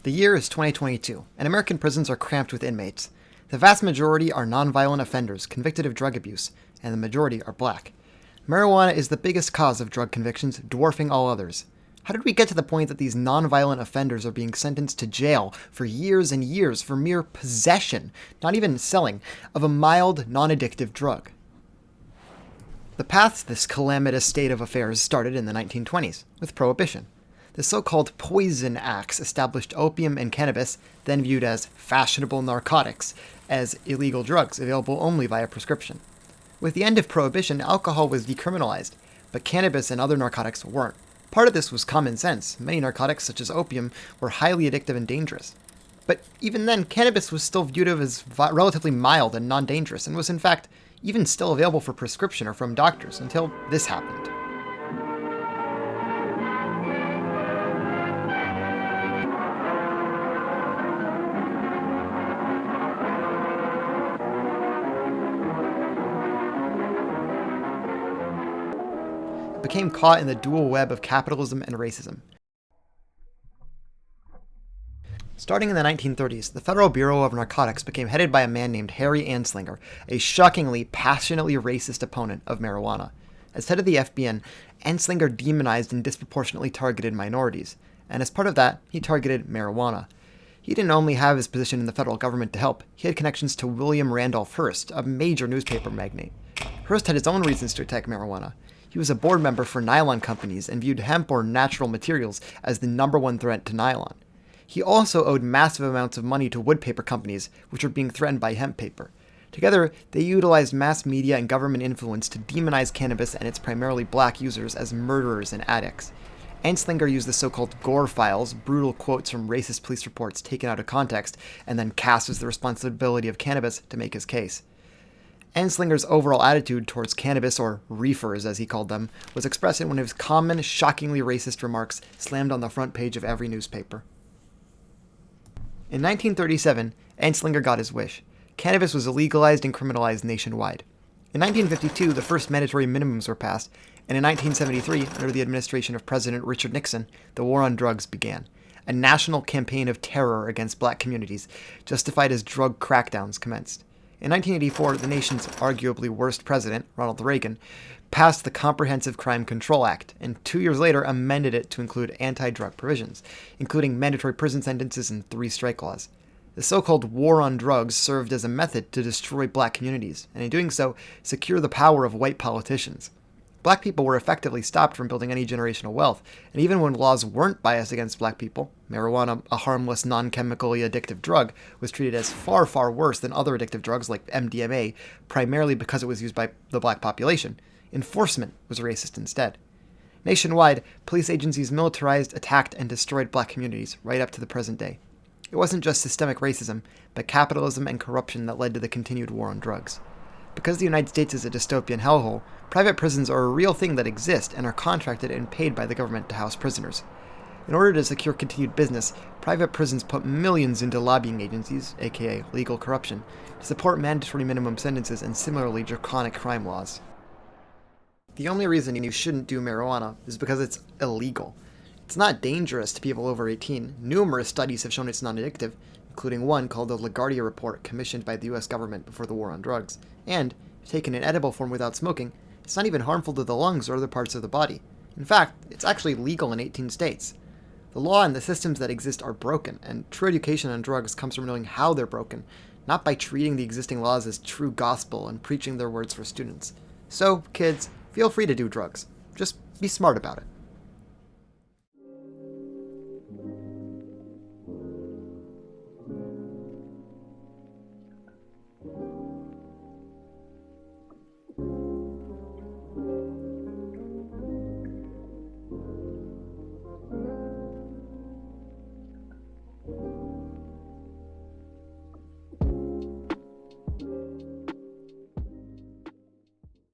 The year is 2022, and American prisons are cramped with inmates. The vast majority are nonviolent offenders convicted of drug abuse, and the majority are black. Marijuana is the biggest cause of drug convictions, dwarfing all others. How did we get to the point that these nonviolent offenders are being sentenced to jail for years and years for mere possession, not even selling, of a mild, non-addictive drug? The path to this calamitous state of affairs started in the 1920s, with Prohibition. The so-called Poison Acts established opium and cannabis, then viewed as fashionable narcotics, as illegal drugs available only via prescription. With the end of Prohibition, alcohol was decriminalized, but cannabis and other narcotics weren't. Part of this was common sense. Many narcotics, such as opium, were highly addictive and dangerous. But even then, cannabis was still viewed as relatively mild and non-dangerous, and was in fact even still available for prescription or from doctors until this happened. Became caught in the dual web of capitalism and racism. Starting in the 1930s, the Federal Bureau of Narcotics became headed by a man named Harry Anslinger, a shockingly, passionately racist opponent of marijuana. As head of the FBN, Anslinger demonized and disproportionately targeted minorities, and as part of that, he targeted marijuana. He didn't only have his position in the federal government to help, he had connections to William Randolph Hearst, a major newspaper magnate. Hearst had his own reasons to attack marijuana. He was a board member for nylon companies and viewed hemp or natural materials as the #1 threat to nylon. He also owed massive amounts of money to wood paper companies, which were being threatened by hemp paper. Together, they utilized mass media and government influence to demonize cannabis and its primarily black users as murderers and addicts. Anslinger used the so-called Gore files, brutal quotes from racist police reports taken out of context, and then cast as the responsibility of cannabis to make his case. Anslinger's overall attitude towards cannabis, or reefers as he called them, was expressed in one of his common, shockingly racist remarks slammed on the front page of every newspaper. In 1937, Anslinger got his wish. Cannabis was legalized and criminalized nationwide. In 1952, the first mandatory minimums were passed, and in 1973, under the administration of President Richard Nixon, the war on drugs began. A national campaign of terror against black communities, justified as drug crackdowns, commenced. In 1984, the nation's arguably worst president, Ronald Reagan, passed the Comprehensive Crime Control Act, and 2 years later amended it to include anti-drug provisions, including mandatory prison sentences and 3 strike laws. The so-called war on drugs served as a method to destroy black communities, and in doing so, secure the power of white politicians. Black people were effectively stopped from building any generational wealth, and even when laws weren't biased against black people, marijuana, a harmless, non-chemically addictive drug, was treated as far, far worse than other addictive drugs like MDMA, primarily because it was used by the black population. Enforcement was racist instead. Nationwide, police agencies militarized, attacked, and destroyed black communities right up to the present day. It wasn't just systemic racism, but capitalism and corruption that led to the continued war on drugs. Because the United States is a dystopian hellhole, private prisons are a real thing that exist and are contracted and paid by the government to house prisoners. In order to secure continued business, private prisons put millions into lobbying agencies, aka legal corruption, to support mandatory minimum sentences and similarly draconic crime laws. The only reason you shouldn't do marijuana is because it's illegal. It's not dangerous to people over 18. Numerous studies have shown it's non-addictive, including one called the LaGuardia Report commissioned by the US government before the war on drugs. And, if taken in edible form without smoking, it's not even harmful to the lungs or other parts of the body. In fact, it's actually legal in 18 states. The law and the systems that exist are broken, and true education on drugs comes from knowing how they're broken, not by treating the existing laws as true gospel and preaching their words for students. So, kids, feel free to do drugs. Just be smart about it.